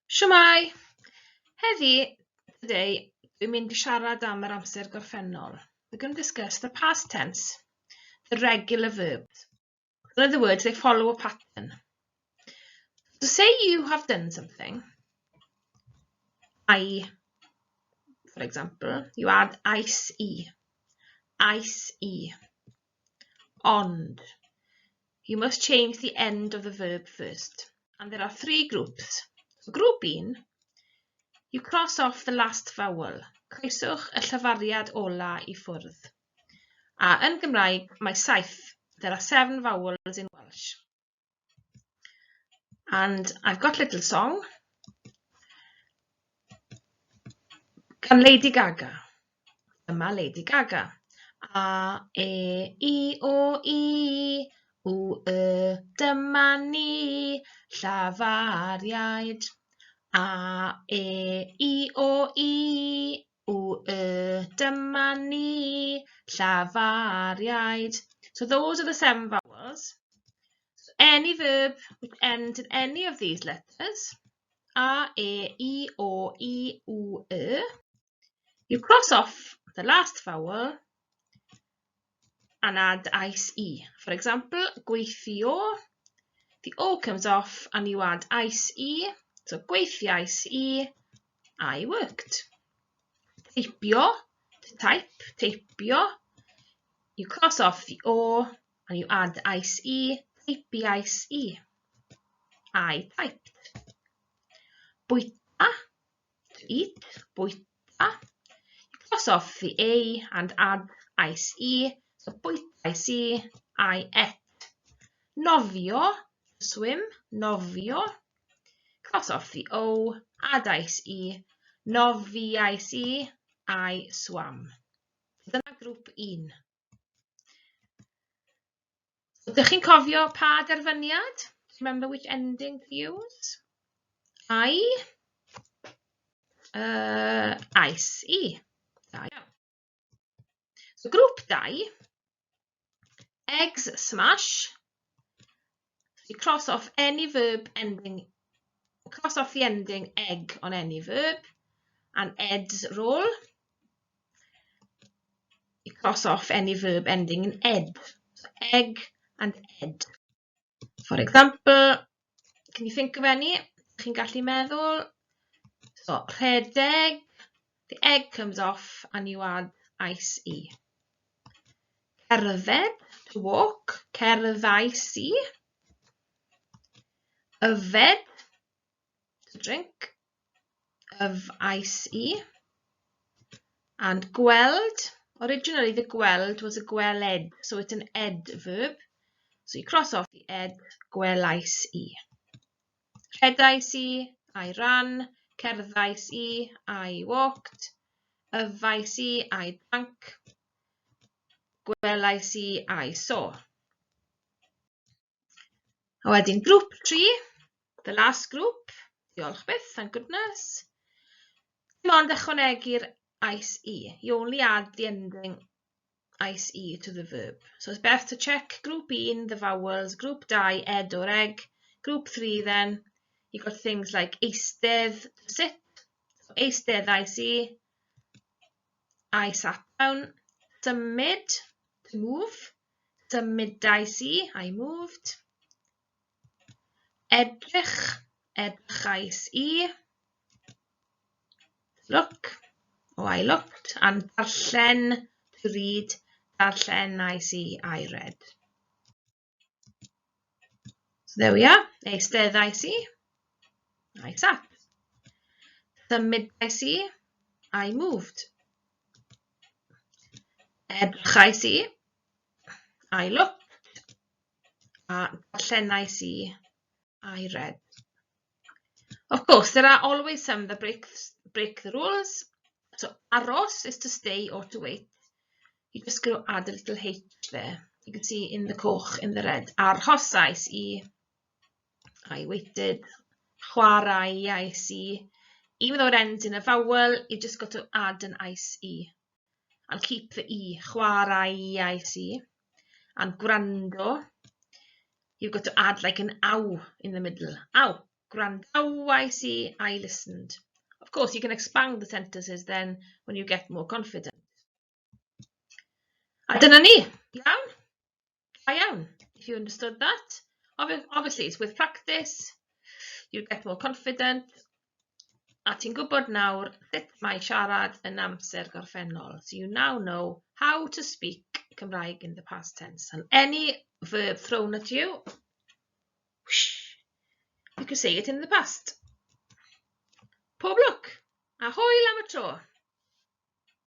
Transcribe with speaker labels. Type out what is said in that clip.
Speaker 1: Shwmai! Today, dwi'n mynd I siarad am yr amser gorffennol. We're going to discuss the past tense, the regular verbs. In other words, they follow a pattern. So say you have done something. For example, you add ice-e. Ice-e. Ond. You must change the end of the verb first. And there are three groups. So group 1, you cross off the last vowel. Croeswch y llyfariad ola I ffwrdd. A yn Gymraeg, mae 7. There are 7 vowels in Welsh. And I've got a little song. Gan Lady Gaga. Yma Lady Gaga. A, E, I, O, I, W, Y, dyma ni, llafariaid. A, E, I, O, I, W, Y, dyma ni, llafariaid. So those are the 7 vowels. So any verb which ends in any of these letters, A, E, I, O, I, W, Y, you cross off the last vowel and add ice-e. For example, gweithio, the O comes off and you add ice-e. So gweithio ice-e, I worked. Teipio, to type, teipio. You cross off the O and you add ice-e, teipi ice-e. I typed. Bwyta, to eat, bwyta. You cross off the A and add ice-e. So bwyta ice-e, I ate. Nofio, to swim, nofio. Cross off the O, add ice-e. Nofi ice-e, I swam. Dyna grŵp 1. So, dych chi'n cofio pa derfyniad? Remember which ending to use? Ice-e. Da iawn. So grŵp 2, eggs smash. You cross off any verb ending, cross off the ending egg on any verb, and eds roll. You cross off any verb ending in ed. So egg and ed. For example, can you think of any? Chi'n gallu meddwl? So, rhedeg, the egg comes off and you add ice-e. Cerdded, to walk, cerddais-e. Yfed, to drink, yf-ice-e. And gweld, originally the gweld was a gweled, so it's an ed verb. So you cross off the ed, gwelais-e. Rhedais-e, I ran. Cerddais-e, I walked. Yfais-e, I drank. Gwelais-e, I saw. A wedyn grŵp 3, the last group. Diolch byth, thank goodness. Dim ond ychwanegu'r ice-e. You only add the ending ice-e to the verb. So it's best to check group 1, the vowels, group 2, ed or egg. Group 3 then, you've got things like eistedd, to sit. So eisteddais-e, I sat down. Symud, to move. Symudais-e, I moved. Edrych, edrychais-e. Look, I looked. And darllen, to read. Darllenais-e, I read. So there we are. Eisteddais-e, I sat. Symudais-e, I moved. Edrychais-e, I looked. Darllenais-e, I read. Of course, there are always some that break the rules. So aros is to stay or to wait. You just go add a little H there. You can see in the coch, in the red. Arhosais-e, I waited. Chwaraeais-e. Even though it ends in a vowel, you just got to add an ice-e. And keep the e. Chwaraeais-e. And gwrando, you've got to add like an ow in the middle. Ow. Gwrandawais I, I listened. Of course, you can expand the sentences then when you get more confident. A dyna ni. Iawn? Da iawn. If you understood that. Obviously, it's with practice. You get more confident. A ti'n gwybod nawr sut mae siarad yn amser gorffennol. So you now know how to speak Cymraeg in the past tense. And any verb thrown at you, you can say it in the past. Pob lwc, a hwyl am y tro.